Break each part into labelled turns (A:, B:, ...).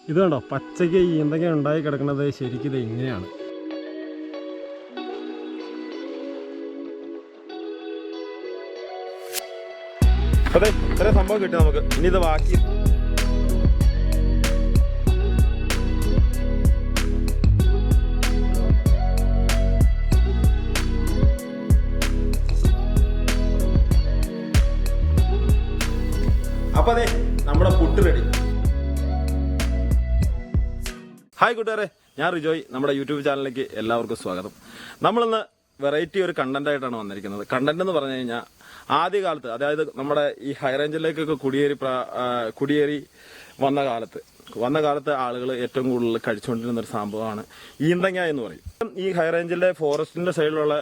A: ഇത് കണ്ടോ, പച്ചയ്ക്ക് ഈന്തങ്ങ ഉണ്ടായി കിടക്കുന്നത് ശരിക്കും ഇത് ഇങ്ങനെയാണ്. അതെ, ഇത്ര സംഭവം കിട്ടി നമുക്ക്. ഇനി ഇത് ബാക്കി അപ്പൊ അതെ, നമ്മുടെ പുട്ട് റെഡി. ഹായ് കൂട്ടുകാരെ, ഞാൻ റിജോയ്. നമ്മുടെ യൂട്യൂബ് ചാനലിലേക്ക് എല്ലാവർക്കും സ്വാഗതം. നമ്മളിന്ന് വെറൈറ്റി ഒരു കണ്ടന്റ് ആയിട്ടാണ് വന്നിരിക്കുന്നത്. കണ്ടന്റ് എന്ന് പറഞ്ഞു കഴിഞ്ഞാൽ ആദ്യകാലത്ത്, അതായത് നമ്മുടെ ഈ ഹൈ റേഞ്ചിലേക്കൊക്കെ കുടിയേറി വന്ന കാലത്ത് ആളുകൾ ഏറ്റവും കൂടുതൽ കഴിച്ചുകൊണ്ടിരുന്ന ഒരു സംഭവമാണ് ഈന്തങ്ങ എന്ന് പറയും. ഈ ഹൈ റേഞ്ചിലെ ഫോറസ്റ്റിന്റെ സൈഡിലുള്ള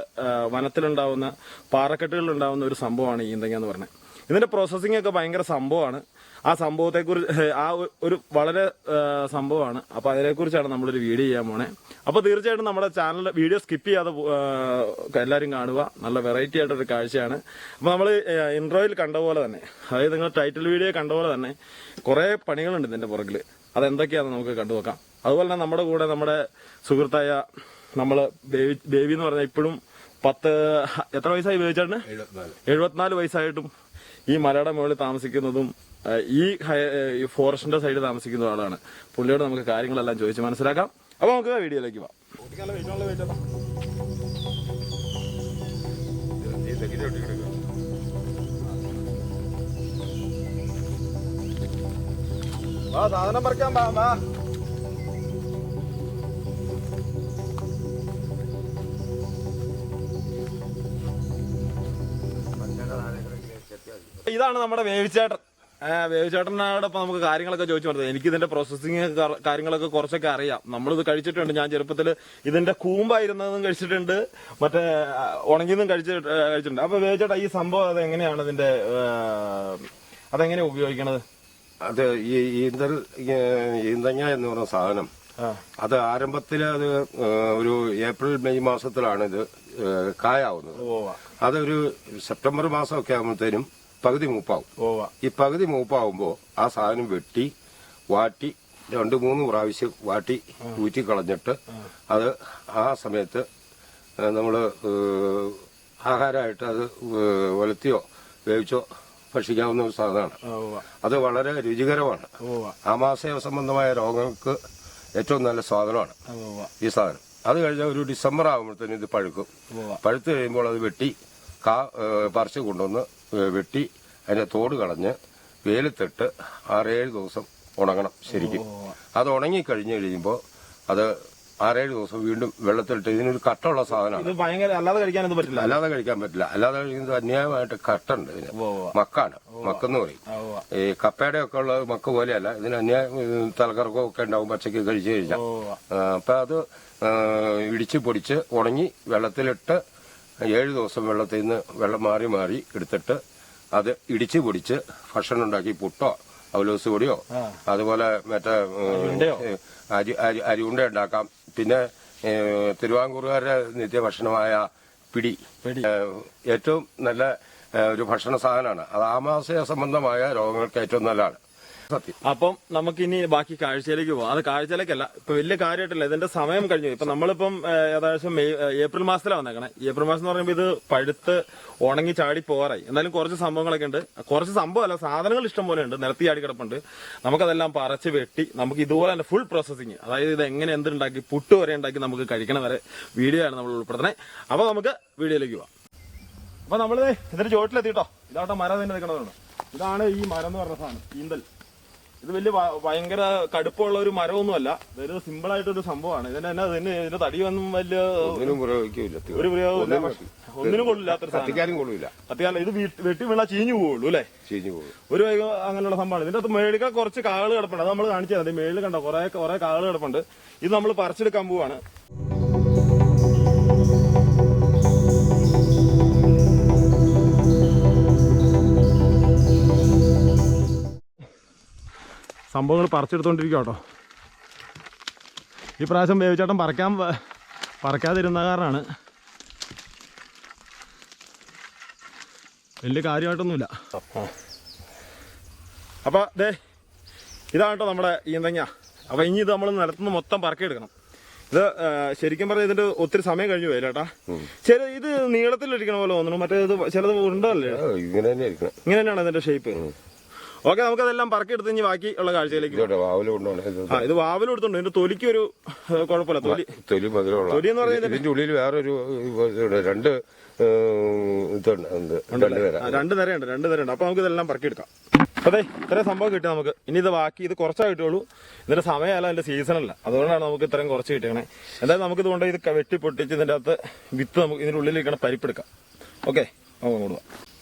A: വനത്തിലുണ്ടാവുന്ന പാറക്കെട്ടുകളിലുണ്ടാവുന്ന ഒരു സംഭവമാണ് ഈന്തങ്ങ എന്ന് പറയുന്നത്. ഇതിന്റെ പ്രോസസ്സിംഗ് ഒക്കെ ഭയങ്കര സംഭവമാണ്. ആ സംഭവത്തെക്കുറിച്ച് ഒരു വളരെ സംഭവമാണ്. അപ്പോൾ അതിനെക്കുറിച്ചാണ് നമ്മളൊരു വീഡിയോ ചെയ്യാൻ പോണേ. അപ്പോൾ തീർച്ചയായിട്ടും നമ്മുടെ ചാനൽ വീഡിയോ സ്കിപ്പ് ചെയ്യാതെ എല്ലാവരും കാണുക. നല്ല വെറൈറ്റി ആയിട്ടൊരു കാഴ്ചയാണ്. അപ്പോൾ നമ്മൾ ഇൻട്രോയിൽ കണ്ട പോലെ തന്നെ, അതായത് നിങ്ങൾ ടൈറ്റിൽ വീഡിയോ കണ്ട പോലെ തന്നെ കുറേ പണികളുണ്ട് ഇതിന്റെ പുറകിൽ. അതെന്തൊക്കെയാണെന്ന് നമുക്ക് കണ്ടു നോക്കാം. അതുപോലെ തന്നെ നമ്മുടെ കൂടെ നമ്മുടെ സുഹൃത്തായ നമ്മൾ ബേബി എന്ന് പറഞ്ഞാൽ ഇപ്പോഴും എത്ര വയസ്സായി ബേബിച്ചേട്ടന്? 74 വയസ്സായിട്ടും ഈ മലയുടെ മുകളിൽ താമസിക്കുന്നതും ഈ ഫോറസ്റ്റിന്റെ സൈഡിൽ താമസിക്കുന്ന ആളാണ്. പുള്ളിയോട് നമുക്ക് കാര്യങ്ങളെല്ലാം ചോദിച്ച് മനസ്സിലാക്കാം. അപ്പൊ നമുക്ക് വീഡിയോയിലേക്ക് പോവാം. സാധനം പറിക്കാൻ വാ. ഇതാണ് നമ്മുടെ വേവിച്ചേട്ടൻ. വേവിച്ചേട്ടനോടൊപ്പം നമുക്ക് കാര്യങ്ങളൊക്കെ ചോദിച്ചു പറഞ്ഞത്. എനിക്ക് ഇതിന്റെ പ്രോസസ്സിങ് കാര്യങ്ങളൊക്കെ കുറച്ചൊക്കെ അറിയാം. നമ്മളിത് കഴിച്ചിട്ടുണ്ട്. ഞാൻ ചെറുപ്പത്തിൽ ഇതിന്റെ കൂമ്പായിരുന്നതും കഴിച്ചിട്ടുണ്ട്, മറ്റേ ഉണങ്ങിയതും കഴിച്ചിട്ടുണ്ട്. അപ്പൊ വേവിച്ചേട്ടാ, ഈ സംഭവം അതെങ്ങനെയാണ് അതെങ്ങനെയാ ഉപയോഗിക്കണത്?
B: അത് ഈ ഈന്തങ്ങ എന്ന് പറയുന്ന സാധനം, അത് ആരംഭത്തില് അത് ഒരു ഏപ്രിൽ മെയ് മാസത്തിലാണ് ഇത് കായാവുന്നത്. അതൊരു സെപ്റ്റംബർ മാസമൊക്കെ ആകുമ്പോഴത്തേനും പകുതി മൂപ്പാവും. ഈ പകുതി മൂപ്പാവുമ്പോ ആ സാധനം വെട്ടി വാട്ടി 2-3 പ്രാവശ്യം വാട്ടി ഊറ്റി കളഞ്ഞിട്ട് അത് ആ സമയത്ത് നമ്മള് ആഹാരമായിട്ട് അത് ഒലത്തിയോ വേവിച്ചോ ഭക്ഷിക്കാവുന്ന ഒരു സാധനമാണ്. അത് വളരെ രുചികരമാണ്. ആമാശയ സംബന്ധമായ രോഗങ്ങൾക്ക് ഏറ്റവും നല്ല സാധനമാണ് ഈ സാധനം. അത് കഴിഞ്ഞാൽ ഒരു ഡിസംബർ ആകുമ്പോഴത്തേനും ഇത് പഴുക്കും. പഴുത്ത് കഴിയുമ്പോൾ അത് വെട്ടി പറിച്ച് കൊണ്ടുവന്ന് വെട്ടി അതിന്റെ തോട് കളഞ്ഞ് വെയിലത്തിട്ട് 6-7 ദിവസം ഉണങ്ങണം ശരിക്കും. അത് ഉണങ്ങി കഴിഞ്ഞ് കഴിയുമ്പോൾ അത് 6-7 ദിവസം വീണ്ടും വെള്ളത്തിലിട്ട്, ഇതിനൊരു കട്ടുള്ള സാധനമാണ്.
A: അല്ലാതെ കഴിക്കാൻ പറ്റില്ല.
B: അല്ലാതെ കഴിക്കുന്നത് അന്യായമായിട്ട് കട്ടുണ്ട്. ഇതിന് മക്കാണ്, മക്കെന്ന് പറയും. ഈ കപ്പയുടെ ഒക്കെ ഉള്ള മക്ക് പോലെയല്ല. ഇതിന് തലകറക്കവും ഒക്കെ ഉണ്ടാവും പച്ചക്ക് കഴിച്ചു കഴിഞ്ഞാൽ. അപ്പൊ അത് ഇടിച്ച് പൊടിച്ച് ഉണങ്ങി വെള്ളത്തിലിട്ട് 7 ദിവസം വെള്ളത്തിൽ നിന്ന് വെള്ളം മാറി മാറി എടുത്തിട്ട് അത് ഇടിച്ച് പൊടിച്ച് ഭക്ഷണം ഉണ്ടാക്കി പുട്ടോ അവലോസ് പൊടിയോ അതുപോലെ മറ്റേ അരിയുണ്ട ഉണ്ടാക്കാം. പിന്നെ തിരുവാങ്കൂറുകാരുടെ നിത്യഭക്ഷണമായ പിടി ഏറ്റവും നല്ല ഒരു ഭക്ഷണ സാധനമാണ്. അത് ആമാശയ സംബന്ധമായ രോഗങ്ങൾക്ക് ഏറ്റവും നല്ലതാണ്.
A: അപ്പം നമുക്കിനി ബാക്കി കാഴ്ചയിലേക്ക് പോവാം. അത് കാഴ്ചയിലേക്കല്ല, ഇപ്പൊ വലിയ കാര്യമായിട്ടില്ല, ഇതിന്റെ സമയം കഴിഞ്ഞു. ഇപ്പൊ നമ്മളിപ്പം ഏകദേശം ഏപ്രിൽ മാസത്തിലാണ് വന്നേക്കണേ. ഏപ്രിൽ മാസം എന്ന് പറയുമ്പോൾ ഇത് പഴുത്ത് ഉണങ്ങി ചാടി പോകാറായി. എന്നാലും കുറച്ച് സംഭവങ്ങളൊക്കെ ഉണ്ട്. കുറച്ച് സംഭവമല്ല, സാധനങ്ങൾ ഇഷ്ടം പോലെ ഉണ്ട്. നിരത്തി ചാടി കിടപ്പുണ്ട്. നമുക്കതെല്ലാം പറിച്ച് വെട്ടി നമുക്ക് ഇതുപോലെ തന്നെ ഫുൾ പ്രോസസ്സിങ്, അതായത് ഇത് എങ്ങനെ എന്തുണ്ടാക്കി പുട്ട് വരെ ഉണ്ടാക്കി നമുക്ക് കഴിക്കണ വരെ വീഡിയോ ആണ് നമ്മൾ ഉൾപ്പെടുത്തുന്നത്. അപ്പൊ നമുക്ക് വീഡിയോയിലേക്ക് പോവാം. അപ്പൊ നമ്മള് ഇതിന്റെ ചോട്ടിലെത്തിട്ടോ. ഇതാവട്ടെ മരം തന്നെ നിൽക്കണതുണ്ട്. ഇതാണ് ഈ മരം എന്ന് പറഞ്ഞ സാധനം, ഈന്തൽ. ഇത് വലിയ ഭയങ്കര കടുപ്പമുള്ള ഒരു മരമൊന്നുമല്ല. ഇതൊരു സിമ്പിൾ ആയിട്ടൊരു സംഭവമാണ്. ഇതിന്റെ തടിയൊന്നും വലിയ ഒരു പ്രയോഗമില്ല, ഒന്നിനും കൊള്ളില്ലാത്തൊരു കത്തിക്കാലം. ഇത് വെട്ടി വീണാൽ ചീഞ്ഞു പോവുള്ളൂ അല്ലെ? ഒരു അങ്ങനെയുള്ള സംഭവമാണ്. ഇതിന്റെ അകത്ത് മേളിൽ കുറച്ച് കാള് കിടപ്പുണ്ട്. അത് നമ്മൾ കാണിച്ചു തരാം. മേളിൽ കണ്ടോ കുറെ കാള് കിടപ്പുണ്ട്. ഇത് നമ്മൾ പറിച്ചെടുക്കാൻ പോവാണ്. സംഭവങ്ങൾ പറിച്ചെടുത്തോണ്ടിരിക്കുക കേട്ടോ. ഈ പ്രാവശ്യം വേവിച്ചേട്ടൻ പറിക്കാതിരുന്ന കാരണമാണ്. വലിയ കാര്യമായിട്ടൊന്നുമില്ല. അപ്പൊ ദേ ഇതാണ് കേട്ടോ നമ്മുടെ ഈന്തങ്ങ. അപ്പോൾ ഇനി ഇത് നമ്മൾ നിലത്തുനിന്ന് മൊത്തം പറക്കിയെടുക്കണം. ഇത് ശരിക്കും പറഞ്ഞാൽ ഇതിന്റെ ഒത്തിരി സമയം കഴിഞ്ഞു പോയില്ല ചേട്ടാ. ഇത് നീളത്തിലിരിക്കണ പോലെ തോന്നുന്നു, മറ്റേ ഇത് ചിലത് ഉണ്ടല്ലേ?
B: ഇങ്ങനെ
A: തന്നെയാണ് ഇതിന്റെ ഷേപ്പ്. ഓക്കെ, നമുക്കതെല്ലാം പറക്കിയെടുത്ത് ഇനി ബാക്കി ഉള്ള കാഴ്ചയിലേക്ക്. ഇത് വാവലും എടുത്തോണ്ട് ഇതിന്റെ തൊലിക്ക് ഒരു കുഴപ്പമില്ല. തൊലി എന്ന് പറയുന്നത്
B: ഇതിന്റെ ഉള്ളിൽ വേറൊരു രണ്ട്
A: തരമുണ്ട്. അപ്പൊ നമുക്ക് ഇതെല്ലാം പറക്കിയെടുക്കാം. അതെ, ഇത്രയും സംഭവം കിട്ടി നമുക്ക്. ഇനി ഇത് ബാക്കി ഇത് കുറച്ചാ കിട്ടുള്ളൂ. ഇതിന്റെ സമയമല്ല, അതിന്റെ സീസണല്ല, അതുകൊണ്ടാണ് നമുക്ക് ഇത്രയും കുറച്ച് കിട്ടണേ. എന്തായാലും നമുക്ക് ഇതുകൊണ്ട് ഇത് വെട്ടി പൊട്ടിച്ച് ഇതിന്റെ അകത്ത് വിത്ത് നമുക്ക് ഇതിന്റെ ഉള്ളിലിരിക്കണ പരിപ്പെടുക്കാം. ഓക്കെ, നമുക്ക് അങ്ങോട്ട് പോവാം.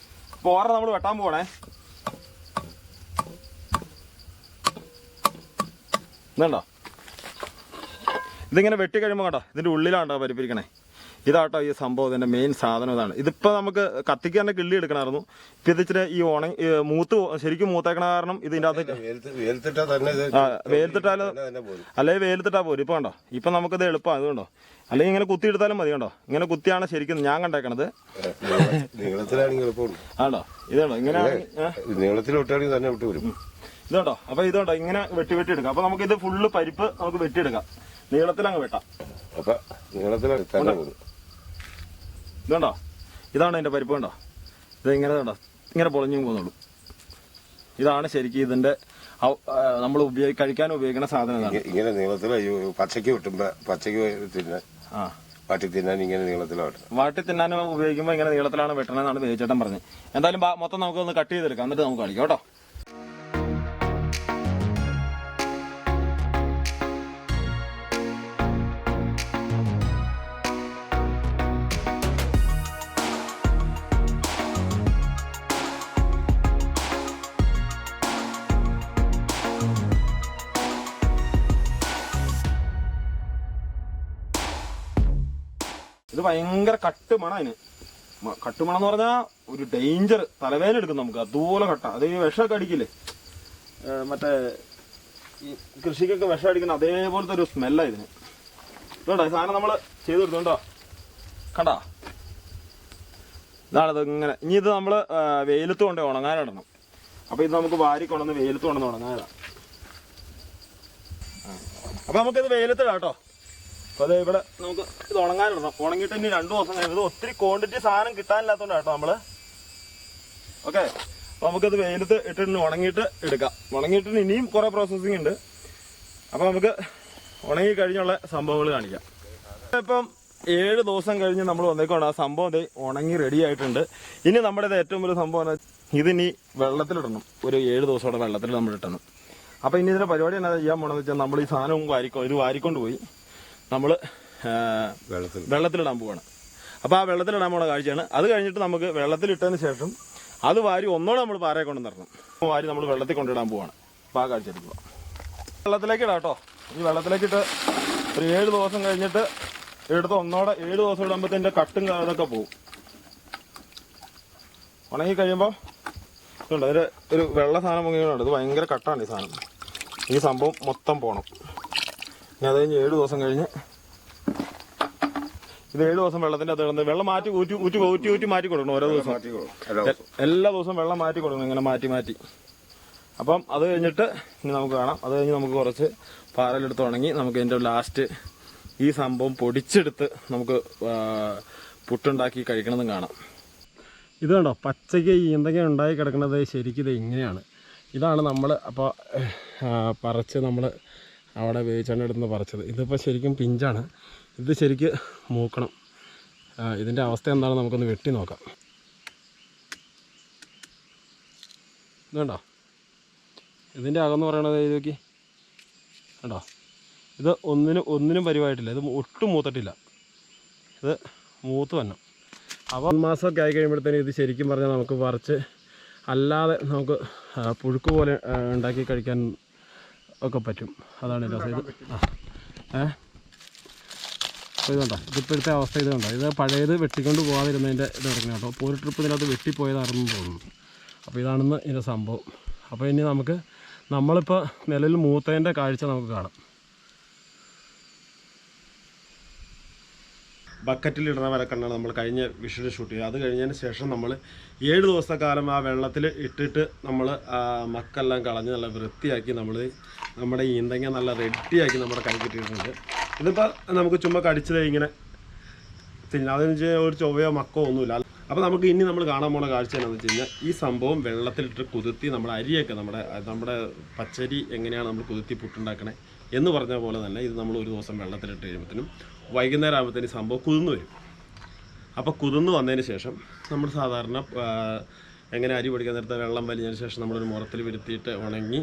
A: അപ്പോൾ ഓറെ നമ്മൾ വെട്ടാൻ പോകണേ. ഇതുണ്ടോ, ഇതിങ്ങനെ വെട്ടി കഴിയുമ്പോൾ കേട്ടോ ഇതിന്റെ ഉള്ളിലാണ്ടോ പരിപ്പിരിക്കണേ. ഇതാട്ടോ ഈ സംഭവം, ഇതിന്റെ മെയിൻ സാധനം ഇതാണ്. ഇതിപ്പോ നമുക്ക് കത്തിക്ക് തന്നെ കിള്ളി എടുക്കണമായിരുന്നു. ഇപ്പൊ ഇത് ഇച്ചിരി ഈ ശരിക്കും മൂത്തേക്കണ കാരണം ഇതിന്റെ അകത്ത് വെയിലത്തിട്ടാലും അല്ലെങ്കിൽ വെയിലത്തിട്ടാ പോരും. ഇപ്പൊ കണ്ടോ, ഇപ്പൊ നമുക്കിത് എളുപ്പമാണ്. അതുകൊണ്ടോ, അല്ലെങ്കിൽ ഇങ്ങനെ കുത്തി എടുത്താലും മതി. കണ്ടോ, ഇങ്ങനെ കുത്തിയാണ് ശരിക്കും ഞാൻ കണ്ടേക്കണത്. ആണോ, ഇതാണോ ഇങ്ങനെ ഇതുണ്ടോ. അപ്പൊ ഇതുണ്ടോ ഇങ്ങനെ വെട്ടി എടുക്കാം. അപ്പൊ നമുക്ക് ഇത് ഫുള്ള് പരിപ്പ് നമുക്ക് വെട്ടിയെടുക്കാം. നീളത്തിലങ്ങ് വെട്ടാം. ഇതുണ്ടോ, ഇതാണ് അതിന്റെ പരിപ്പ്. കണ്ടോ, ഇത് ഇങ്ങനെ കണ്ടോ ഇങ്ങനെ പൊളഞ്ഞു പോകുന്നുള്ളൂ. ഇതാണ് ശരിക്കും ഇതിന്റെ നമ്മൾ കഴിക്കാൻ ഉപയോഗിക്കുന്ന സാധനം.
B: ഇങ്ങനെ നീളത്തില് പച്ചക്ക് വെട്ടുമ്പോ വാട്ടി തിന്നാൻ ഇങ്ങനെ നീളത്തിലാണ്.
A: വാട്ടി തിന്നാൻ ഉപയോഗിക്കുമ്പോൾ ഇങ്ങനെ നീളത്തിലാണ് വെട്ടണമെന്നാണ് വേവിച്ചേട്ടൻ പറഞ്ഞത്. എന്തായാലും മൊത്തം നമുക്കൊന്ന് കട്ട് ചെയ്തെടുക്കാം, എന്നിട്ട് നമുക്ക് കാണിക്കാം കേട്ടോ. ഇത് ഭയങ്കര കട്ടുമണം. അതിന് കട്ടുമണം എന്ന് പറഞ്ഞാൽ ഒരു ഡേഞ്ചർ, തലവേദന എടുക്കും നമുക്ക്. അതുപോലെ കട്ട. അത് ഈ വിഷമൊക്കെ അടിക്കില്ലേ, മറ്റേ ഈ കൃഷിക്കൊക്കെ വിഷം അടിക്കുന്ന അതേപോലത്തെ ഒരു സ്മെല്ലാ ഇതിന്. ഇതുണ്ടോ ഈ സാധനം നമ്മൾ ചെയ്ത് കൊടുത്തുണ്ടോ, കണ്ടാ. ഇതാണിത് ഇങ്ങനെ. ഇനി ഇത് നമ്മൾ വെയിലത്ത് കൊണ്ട് ഉണങ്ങാനിടണം. അപ്പൊ ഇത് നമുക്ക് വാരിക്കൊണ്ടെന്ന് വെയിലത്ത് കൊണ്ടുവന്ന് ഉണങ്ങാനിടാം. അപ്പൊ നമുക്കിത് വെയിലത്തിടാം കേട്ടോ. അപ്പൊ അത് ഇവിടെ നമുക്ക് ഇത് ഉണങ്ങാനിടണം. ഉണങ്ങിയിട്ട് ഇനി 2 ദിവസം കഴിഞ്ഞത് ഒത്തിരി ക്വാണ്ടിറ്റി സാധനം കിട്ടാനില്ലാത്തതുകൊണ്ട് കേട്ടോ നമ്മള്. ഓക്കെ, അപ്പൊ നമുക്കത് വെയിലത്ത് ഇട്ടിട്ട് ഉണങ്ങിയിട്ട് എടുക്കാം. ഉണങ്ങിയിട്ട് ഇനിയും കുറെ പ്രോസസ്സിങ് ഉണ്ട്. അപ്പൊ നമുക്ക് ഉണങ്ങി കഴിഞ്ഞുള്ള സംഭവങ്ങൾ കാണിക്കാം. ഇപ്പം 7 ദിവസം കഴിഞ്ഞ് നമ്മൾ വന്നേക്കാണ്. ആ സംഭവം ഉണങ്ങി റെഡി ആയിട്ടുണ്ട്. ഇനി നമ്മുടെ ഇത് ഏറ്റവും വലിയ സംഭവം ഇതിനി വെള്ളത്തിലിടണം. ഒരു 7 ദിവസത്തോടെ വെള്ളത്തിൽ നമ്മൾ ഇട്ടണം. അപ്പൊ ഇനി ഇതിന്റെ പരിപാടി എന്നാ ചെയ്യാൻ പോണെന്ന് വെച്ചാൽ നമ്മൾ ഈ സാധനവും വാരിക്കൊണ്ട് പോയി നമ്മൾ വെള്ളത്തിലിടാൻ പോവാണ്. അപ്പൊ ആ വെള്ളത്തിലിടാൻ പോണ കാഴ്ചയാണ്. അത് കഴിഞ്ഞിട്ട് നമുക്ക് വെള്ളത്തിലിട്ടതിന് ശേഷം അത് വാരി ഒന്നോടെ നമ്മൾ പാറയെ കൊണ്ട് നിറണം. വാരി നമ്മൾ വെള്ളത്തിൽ കൊണ്ടിടാൻ പോവാണ്. അപ്പൊ ആ കാഴ്ച എടുക്കുക. വെള്ളത്തിലേക്ക് ഇടാം കേട്ടോ. ഈ വെള്ളത്തിലേക്കിട്ട് ഒരു 7 ദിവസം കഴിഞ്ഞിട്ട് എടുത്ത് ഒന്നോടെ 7 ദിവസം ഇടുമ്പോഴത്തെ കട്ടും ഇതൊക്കെ പോകും. ഉണങ്ങി കഴിയുമ്പോൾ ഇതുണ്ട്, അതിന് ഒരു വെള്ള സാധനം മുങ്ങിയുണ്ട്. ഇത് ഭയങ്കര കട്ടാണ് ഈ സാധനം. ഈ സംഭവം മൊത്തം പോകണം. ഇനി അത് കഴിഞ്ഞ് 7 ദിവസം കഴിഞ്ഞ് ഇത് 7 ദിവസം വെള്ളത്തിന്റെ അത് കിടന്ന് വെള്ളം മാറ്റി ഊറ്റി മാറ്റി കൊടുക്കണം. ഓരോ ദിവസം എല്ലാ ദിവസവും വെള്ളം മാറ്റി കൊടുക്കണം, ഇങ്ങനെ മാറ്റി. അപ്പം അത് കഴിഞ്ഞിട്ട് ഇനി നമുക്ക് കാണാം. അത് കഴിഞ്ഞ് നമുക്ക് കുറച്ച് പാറലെടുത്ത് ഉണങ്ങി നമുക്ക് ഇതിന്റെ ലാസ്റ്റ് ഈ സംഭവം പൊടിച്ചെടുത്ത് നമുക്ക് പുട്ടുണ്ടാക്കി കഴിക്കണമെന്നും കാണാം. ഇത് കണ്ടോ, പച്ചയ്ക്ക് എന്തൊക്കെയാണ് ഉണ്ടായി കിടക്കുന്നത്. ശരിക്കും ഇത് ഇങ്ങനെയാണ്. ഇതാണ് നമ്മൾ അപ്പോൾ പറിച്ച് നമ്മൾ അവിടെ വേവിച്ചെടുത്ത് പറിച്ചത്. ഇതിപ്പോൾ ശരിക്കും പിഞ്ചാണ്. ഇത് ശരിക്ക് മൂക്കണം. ഇതിൻ്റെ അവസ്ഥ എന്താണെന്ന് നമുക്കൊന്ന് വെട്ടി നോക്കാം. ഇതുണ്ടോ, ഇതിൻ്റെ അകമെന്ന് പറയണത് ഇത് നോക്കി കണ്ടോ. ഇത് ഒന്നിനും പരിവായിട്ടില്ല. ഇത് ഒട്ടും മൂത്തിട്ടില്ല. ഇത് മൂത്ത് വരണം. അപ്പോൾ 1 മാസമൊക്കെ ആയി കഴിയുമ്പോഴത്തേനും ഇത് ശരിക്കും പറഞ്ഞാൽ നമുക്ക് പറിച്ച് അല്ലാതെ നമുക്ക് പുഴുക്ക് പോലെ ഉണ്ടാക്കി കഴിക്കാൻ ഒക്കെ പറ്റും. അതാണ് രസം. ഇത് അപ്പോൾ ഇതുണ്ടോ, ഇതിപ്പോഴത്തെ അവസ്ഥ ഇത് കണ്ടോ. ഇത് പഴയത് വെട്ടിക്കൊണ്ട് പോകാതിരുന്നതിൻ്റെ ഇത് ഇറങ്ങി കേട്ടോ. അപ്പോൾ ഒരു ട്രിപ്പ് ഇതിനകത്ത് വെട്ടിപ്പോയതാണെന്ന് തോന്നുന്നു. അപ്പോൾ ഇതാണെന്ന് ഇതിൻ്റെ സംഭവം. അപ്പോൾ ഇനി നമ്മളിപ്പോൾ നിലവിൽ മൂത്തതിൻ്റെ കാഴ്ച നമുക്ക് കാണാം. ബക്കറ്റിലിടുന്ന വരെ കണ്ടാണ് നമ്മൾ കഴിഞ്ഞ വിഷുവിന് ഷൂട്ട് ചെയ്തത്. അത് കഴിഞ്ഞതിന് ശേഷം നമ്മൾ 7 ദിവസക്കാലം ആ വെള്ളത്തിൽ ഇട്ടിട്ട് നമ്മൾ മക്കെല്ലാം കളഞ്ഞ് നല്ല വൃത്തിയാക്കി നമ്മുടെ ഈന്തങ്ങ നല്ല റെഡിയാക്കി നമ്മുടെ കൈ കിട്ടിയിട്ടുണ്ട്. ഇതിപ്പോൾ നമുക്ക് ചുമ്മാ കടിച്ചത് ഇങ്ങനെ തിന്നാം, അതെന്ന് വെച്ചാൽ ഒരു ചൊവ്വയോ മക്കോ ഒന്നുമില്ല. അപ്പോൾ നമുക്ക് ഇനി നമ്മൾ കാണാൻ പോണ കാഴ്ച എന്താണെന്ന് വെച്ച് കഴിഞ്ഞാൽ ഈ സംഭവം വെള്ളത്തിലിട്ട് കുതിർത്തി നമ്മുടെ അരിയൊക്കെ നമ്മുടെ പച്ചരി എങ്ങനെയാണ് നമ്മൾ കുതിർത്തി പുട്ടുണ്ടാക്കണേ എന്ന് പറഞ്ഞ പോലെ തന്നെ ഇത് നമ്മൾ ഒരു ദിവസം വെള്ളത്തിലിട്ട് കഴിയുമ്പോഴത്തേനും വൈകുന്നേരം ആകുമ്പോഴത്തേനും സംഭവം കുതിർന്ന് വരും. അപ്പോൾ കുതിർന്ന് വന്നതിന് ശേഷം നമ്മൾ സാധാരണ എങ്ങനെ അരി പൊടിക്കാൻ നേരത്തെ വെള്ളം വലിഞ്ഞതിന് ശേഷം നമ്മളൊരു മുറത്തിൽ വരുത്തിയിട്ട് ഉണങ്ങി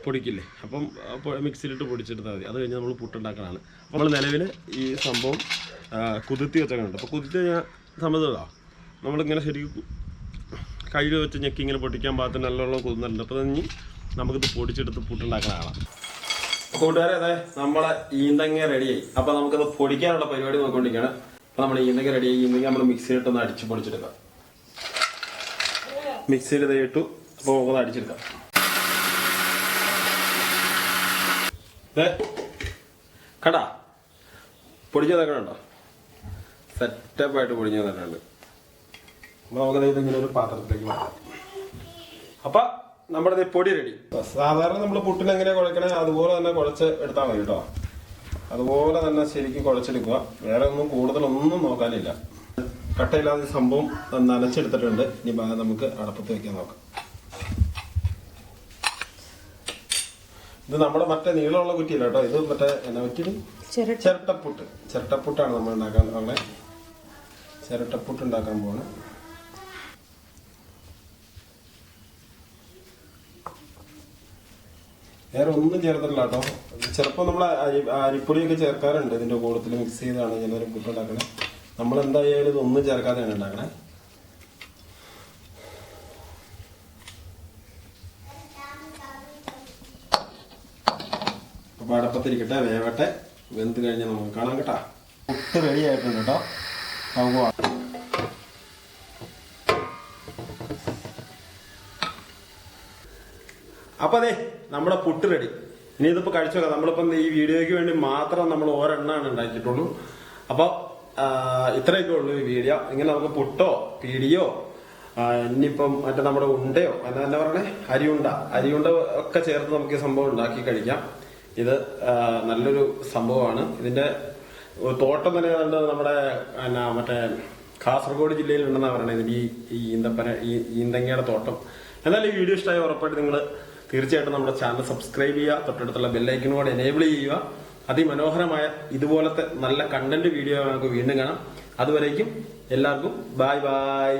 A: പൊടിക്കില്ലേ, അപ്പം മിക്സിയിലിട്ട് പൊടിച്ചെടുത്താൽ മതി. അത് കഴിഞ്ഞ് നമ്മൾ പുട്ടുണ്ടാക്കണതാണ്. അപ്പോൾ നമ്മൾ നിലവിൽ ഈ സംഭവം കുതിർത്തി വെച്ചൊക്കെയുണ്ട്. അപ്പോൾ കുതിർത്തി ഞാൻ സമ്മതമാണ് നമ്മളിങ്ങനെ ശരിക്കും കയ്യിൽ വെച്ച് ഞെക്കി ഇങ്ങനെ പൊട്ടിക്കാൻ പാകത്തിന് നല്ലോണം കുതിർന്നിട്ടുണ്ട്. അപ്പോൾ തന്നെ നമുക്കിത് പൊടിച്ചെടുത്ത് പുട്ടുണ്ടാക്കാനാണ്. കൂട്ടുകാരെ, അതെ നമ്മളെ ഈന്തങ്ങ റെഡിയായി. അപ്പോൾ നമുക്കത് പൊടിക്കാനുള്ള പരിപാടി നോക്കിക്കൊണ്ടിരിക്കുകയാണ്. അപ്പോൾ നമ്മുടെ ഈന്തങ്ങ റെഡിയായി. ഈന്തങ്ങ നമ്മൾ മിക്സിയിലിട്ടൊന്ന് അടിച്ച് പൊടിച്ചെടുക്കാം. മിക്സിയിൽ ഇത് ഇട്ടു. അപ്പോൾ നമുക്കൊന്ന് അടിച്ചെടുക്കാം. കടാ പൊടിഞ്ഞ തക്കണുണ്ടോ? സെറ്റപ്പായിട്ട് പൊടിഞ്ഞ തട്ടുണ്ട്. അപ്പോൾ നമുക്കത് ഇങ്ങനെ ഒരു പാത്രത്തിലേക്ക് മാറ്റാം. അപ്പം നമ്മുടെ പൊടി റെഡി. സാധാരണ നമ്മൾ പുട്ടിന് എങ്ങനെയാണ് കുഴക്കണേ അതുപോലെ തന്നെ കുഴച്ച് എടുത്താൽ മതി കേട്ടോ. അതുപോലെ തന്നെ ശരിക്കും കുഴച്ചെടുക്കുക. വേറെ ഒന്നും കൂടുതലൊന്നും നോക്കാനില്ല. കട്ടയില്ലാതെ സംഭവം നനച്ചെടുത്തിട്ടുണ്ട്. ഇനി നമുക്ക് അടപ്പത്ത് വെക്കാൻ നോക്കാം. ഇത് നമ്മുടെ മറ്റേ നീളമുള്ള കുറ്റിയില്ല കേട്ടോ. ഇത് മറ്റേ എന്നാ കുറ്റി? ചിരട്ടപ്പുട്ടാണ് നമ്മൾ ഉണ്ടാക്കാൻ പോകുന്നത്. ചിരട്ടപ്പുട്ട് ഉണ്ടാക്കാൻ പോവാണ്. വേറെ ഒന്നും ചേർത്തിട്ടില്ല കേട്ടോ. ചിലപ്പോൾ നമ്മൾ അരിപ്പൊടിയൊക്കെ ചേർക്കാറുണ്ട്. ഇതിന്റെ കൂട്ടത്തിൽ മിക്സ് ചെയ്താണ് ചിലർ പുട്ടുണ്ടാക്കണേ. നമ്മൾ എന്തായാലും ഇതൊന്നും ചേർക്കാതെയാണ് ഉണ്ടാക്കണേ. അപ്പൊ അടപ്പത്തിരിക്കട്ടെ, വേവട്ടെ. വെന്ത് കഴിഞ്ഞാൽ നമുക്ക് കാണാം കേട്ടാ. പുട്ട് റെഡി ആയിട്ടുണ്ട് കേട്ടോ. അപ്പൊ അതെ നമ്മുടെ പുട്ട് റെഡി. ഇനി ഇതിപ്പോ കഴിച്ചു നോക്കാം. നമ്മളിപ്പം ഈ വീഡിയോയ്ക്ക് വേണ്ടി മാത്രം നമ്മൾ ഒരെണ്ണമാണ് ഉണ്ടാക്കിയിട്ടുള്ളൂ. അപ്പൊ ഇത്രയൊക്കെ ഉള്ളൂ ഈ വീഡിയോ. ഇങ്ങനെ നമുക്ക് പുട്ടോ പീടിയോ ഇനിയിപ്പം മറ്റേ നമ്മുടെ ഉണ്ടയോ എന്നാ പറയണേ, അരിയുണ്ട ഒക്കെ ചേർത്ത് നമുക്ക് ഈ സംഭവം ഉണ്ടാക്കി കഴിക്കാം. ഇത് നല്ലൊരു സംഭവമാണ്. ഇതിന്റെ തോട്ടം തന്നെ നമ്മുടെ മറ്റേ കാസർഗോഡ് ജില്ലയിലുണ്ടെന്നാ പറയണേ ഇതിന്റെ ഈ ഈന്തങ്ങയുടെ തോട്ടം. എന്നാലും ഈ വീഡിയോ ഇഷ്ടമായി ഉറപ്പായിട്ട് നിങ്ങൾ തീർച്ചയായിട്ടും നമ്മുടെ ചാനൽ സബ്സ്ക്രൈബ് ചെയ്യുക. തൊട്ടടുത്തുള്ള ബെല്ലൈക്കനും കൂടെ എനേബിൾ ചെയ്യുക. അതിമനോഹരമായ ഇതുപോലത്തെ നല്ല കണ്ടന്റ് വീഡിയോ നമുക്ക് വീണ്ടും കാണാം. അതുവരേക്കും എല്ലാവർക്കും ബൈ ബൈ.